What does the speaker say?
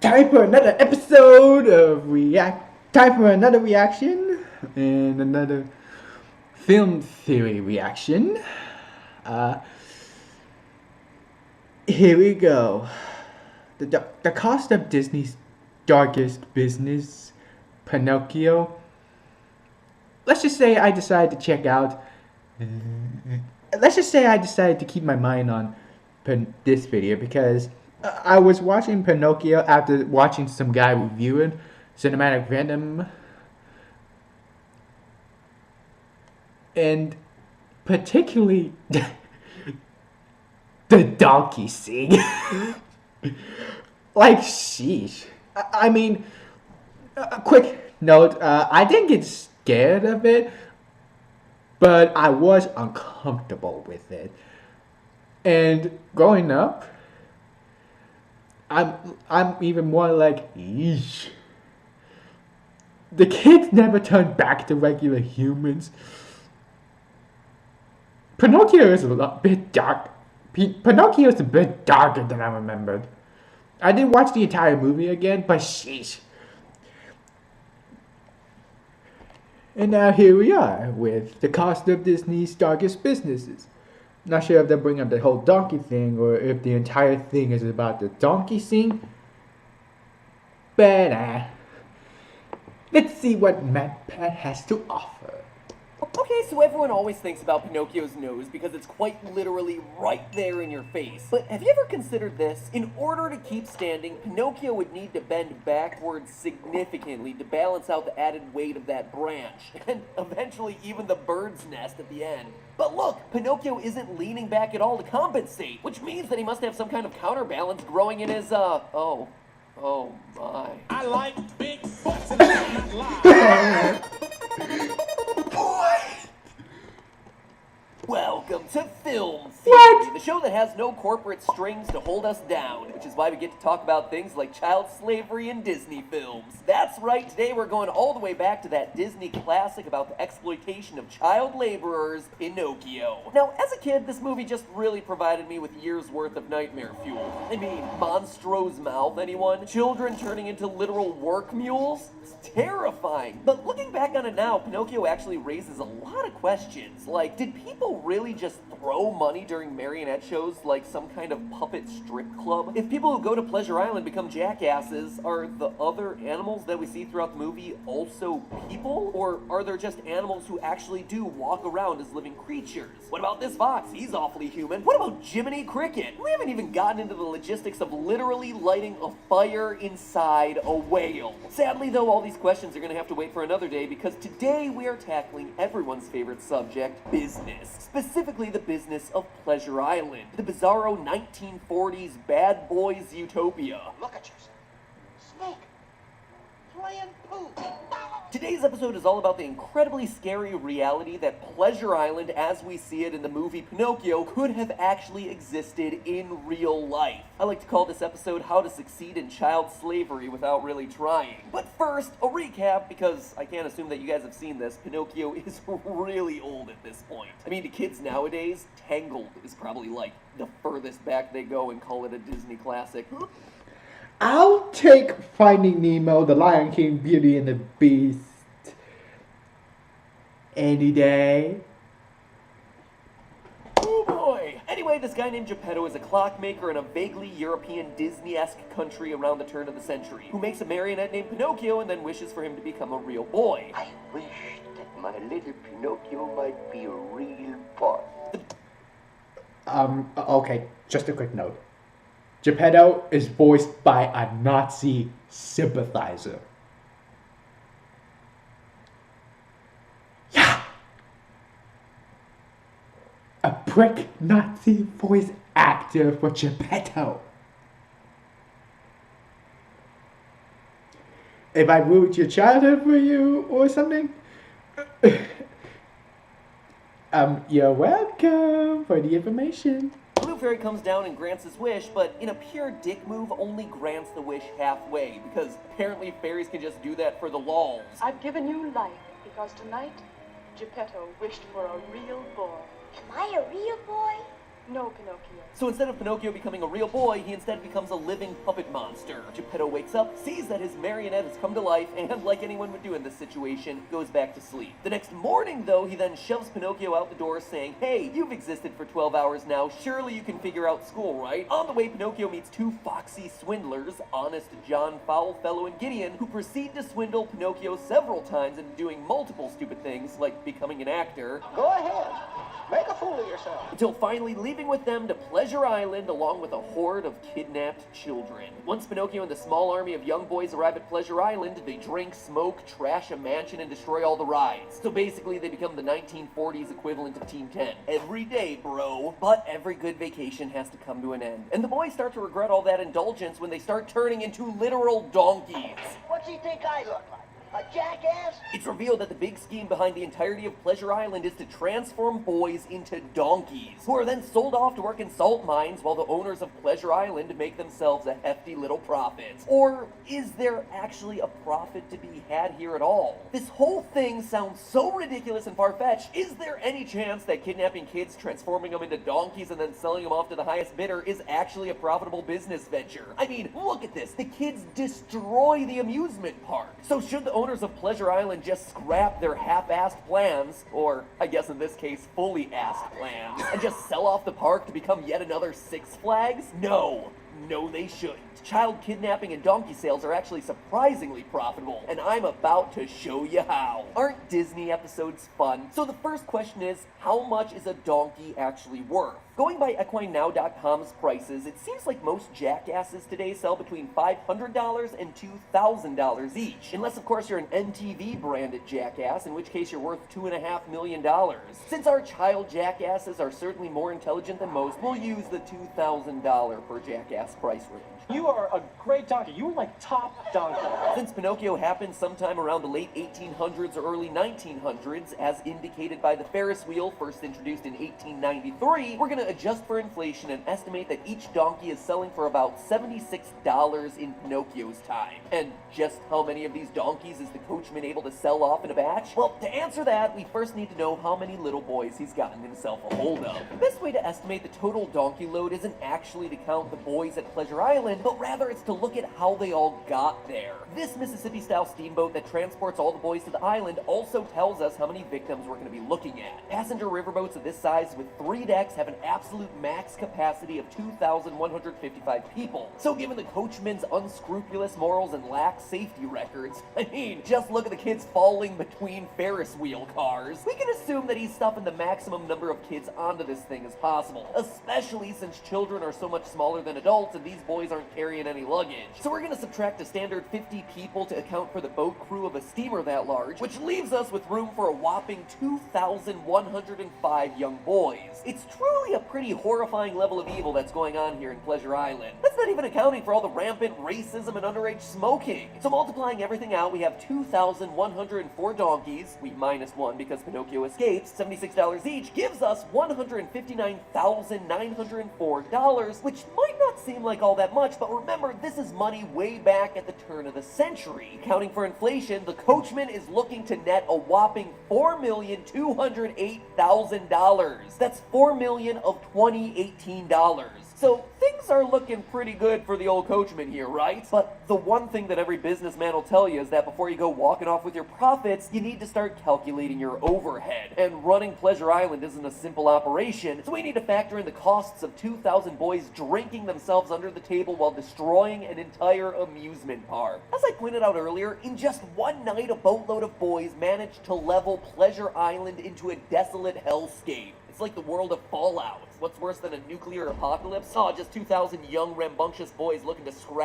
Time for another episode of Time for another reaction and another film theory reaction. Uh, Here we go. The cost of Disney's darkest business, Pinocchio. Let's just say I decided to check out. Let's just say I decided to keep my mind on this video because I was watching Pinocchio after watching some guy reviewing Cinematic Venom, and particularly the donkey scene. Like, sheesh. I mean, a quick note, I didn't get scared of it, but I was uncomfortable with it. And growing up, I'm even more like, yeesh. The kids never turned back to regular humans. Pinocchio is a bit dark. Pinocchio is a bit darker than I remembered. I didn't watch the entire movie again, but sheesh. And now here we are with the cost of Disney's darkest businesses. Not sure if they'll bring up the whole donkey thing or if the entire thing is about the donkey scene. But let's see what Matt Pat has to offer. Okay, so everyone always thinks about Pinocchio's nose because it's quite literally right there in your face. But have you ever considered this? In order to keep standing, Pinocchio would need to bend backwards significantly to balance out the added weight of that branch, and eventually even the bird's nest at the end. But look, Pinocchio isn't leaning back at all to compensate, which means that he must have some kind of counterbalance growing in his, oh my. I like big butts and I not lie. Welcome to Film Theory, the show that has no corporate strings to hold us down, which is why we get to talk about things like child slavery in Disney films. That's right, today we're going all the way back to that Disney classic about the exploitation of child laborers, Pinocchio. Now, as a kid, this movie just really provided me with years worth of nightmare fuel. I mean, Monstro's mouth, anyone? Children turning into literal work mules? It's terrifying. But looking back on it now, Pinocchio actually raises a lot of questions. Like, did people really just throw money during marionette shows like some kind of puppet strip club? If people who go to Pleasure Island become jackasses, are the other animals that we see throughout the movie also people? Or are there just animals who actually do walk around as living creatures? What about this fox? He's awfully human. What about Jiminy Cricket? We haven't even gotten into the logistics of literally lighting a fire inside a whale. Sadly though, all these questions are going to have to wait for another day because today we are tackling everyone's favorite subject, business. Specifically the business of Pleasure Island, the bizarro 1940s bad boys utopia. Look at yourself. Smoke. Playing poop. Today's episode is all about the incredibly scary reality that Pleasure Island, as we see it in the movie Pinocchio, could have actually existed in real life. I like to call this episode How to Succeed in Child Slavery Without Really Trying. But first, a recap, because I can't assume that you guys have seen this. Pinocchio is really old at this point. I mean, to kids nowadays, Tangled is probably like the furthest back they go and call it a Disney classic. I'll take Finding Nemo, The Lion King, Beauty and the Beast any day. Oh boy! Anyway, this guy named Geppetto is a clockmaker in a vaguely European Disney-esque country around the turn of the century, who makes a marionette named Pinocchio and then wishes for him to become a real boy. I wish that my little Pinocchio might be a real boy. Okay, just a quick note. Geppetto is voiced by a Nazi sympathizer. Yeah! A prick Nazi voice actor for Geppetto. If I ruined your childhood for you or something, you're welcome for the information. Blue Fairy comes down and grants his wish, but in a pure dick move, only grants the wish halfway, because apparently fairies can just do that for the lols. I've given you life because tonight Geppetto wished for a real boy. Am I a real boy? No, Pinocchio. So instead of Pinocchio becoming a real boy, he instead becomes a living puppet monster. Geppetto wakes up, sees that his marionette has come to life, and like anyone would do in this situation, goes back to sleep. The next morning, though, he then shoves Pinocchio out the door saying, "Hey, you've existed for 12 hours now, surely you can figure out school, right?" On the way, Pinocchio meets two foxy swindlers, Honest John Foulfellow and Gideon, who proceed to swindle Pinocchio several times into doing multiple stupid things, like becoming an actor. Go ahead. Make a fool of yourself. Until finally leaving with them to Pleasure Island along with a horde of kidnapped children. Once Pinocchio and the small army of young boys arrive at Pleasure Island, they drink, smoke, trash a mansion, and destroy all the rides. So basically they become the 1940s equivalent of Team 10. Every day, bro. But every good vacation has to come to an end. And the boys start to regret all that indulgence when they start turning into literal donkeys. What's he think I look like? A jackass? It's revealed that the big scheme behind the entirety of Pleasure Island is to transform boys into donkeys, who are then sold off to work in salt mines while the owners of Pleasure Island make themselves a hefty little profit. Or is there actually a profit to be had here at all? This whole thing sounds so ridiculous and far-fetched. Is there any chance that kidnapping kids, transforming them into donkeys, and then selling them off to the highest bidder is actually a profitable business venture? I mean, look at this. The kids destroy the amusement park. So should the owners of Pleasure Island just scrap their half-assed plans, or I guess in this case, fully-assed plans, and just sell off the park to become yet another Six Flags? No, they shouldn't. Child kidnapping and donkey sales are actually surprisingly profitable, and I'm about to show you how. Aren't Disney episodes fun? So the first question is, how much is a donkey actually worth? Going by EquineNow.com's prices, it seems like most jackasses today sell between $500 and $2,000 each. Unless, of course, you're an NTV-branded jackass, in which case you're worth $2.5 million. Since our child jackasses are certainly more intelligent than most, we'll use the $2,000 per jackass price range. You are a great donkey. You are like top donkey. Since Pinocchio happened sometime around the late 1800s or early 1900s, as indicated by the Ferris wheel first introduced in 1893, we're going to adjust for inflation and estimate that each donkey is selling for about $76 in Pinocchio's time. And just how many of these donkeys is the coachman able to sell off in a batch? Well, to answer that, we first need to know how many little boys he's gotten himself a hold of. The best way to estimate the total donkey load isn't actually to count the boys at Pleasure Island, but rather it's to look at how they all got there. This Mississippi-style steamboat that transports all the boys to the island also tells us how many victims we're going to be looking at. Passenger riverboats of this size with 3 decks have an absolute max capacity of 2,155 people. So given the coachman's unscrupulous morals and lax safety records, I mean, just look at the kids falling between Ferris wheel cars, we can assume that he's stuffing the maximum number of kids onto this thing as possible, especially since children are so much smaller than adults and these boys aren't carrying any luggage. So we're going to subtract a standard 50 people to account for the boat crew of a steamer that large, which leaves us with room for a whopping 2,105 young boys. It's truly a pretty horrifying level of evil that's going on here in Pleasure Island. That's not even accounting for all the rampant racism and underage smoking. So multiplying everything out, we have 2,104 donkeys, we minus 1 because Pinocchio escapes, $76 each, gives us $159,904, which might not seem like all that much, but remember, this is money way back at the turn of the century. Accounting for inflation, the coachman is looking to net a whopping $4,208,000. That's $4 million of 2018 dollars. So things are looking pretty good for the old coachman here, right? But the one thing that every businessman will tell you is that before you go walking off with your profits, you need to start calculating your overhead. And running Pleasure Island isn't a simple operation, so we need to factor in the costs of 2,000 boys drinking themselves under the table while destroying an entire amusement park. As I pointed out earlier, in just one night, a boatload of boys managed to level Pleasure Island into a desolate hellscape. It's like the world of Fallout. What's worse than a nuclear apocalypse? Oh, just 2,000 young, rambunctious boys looking to scrap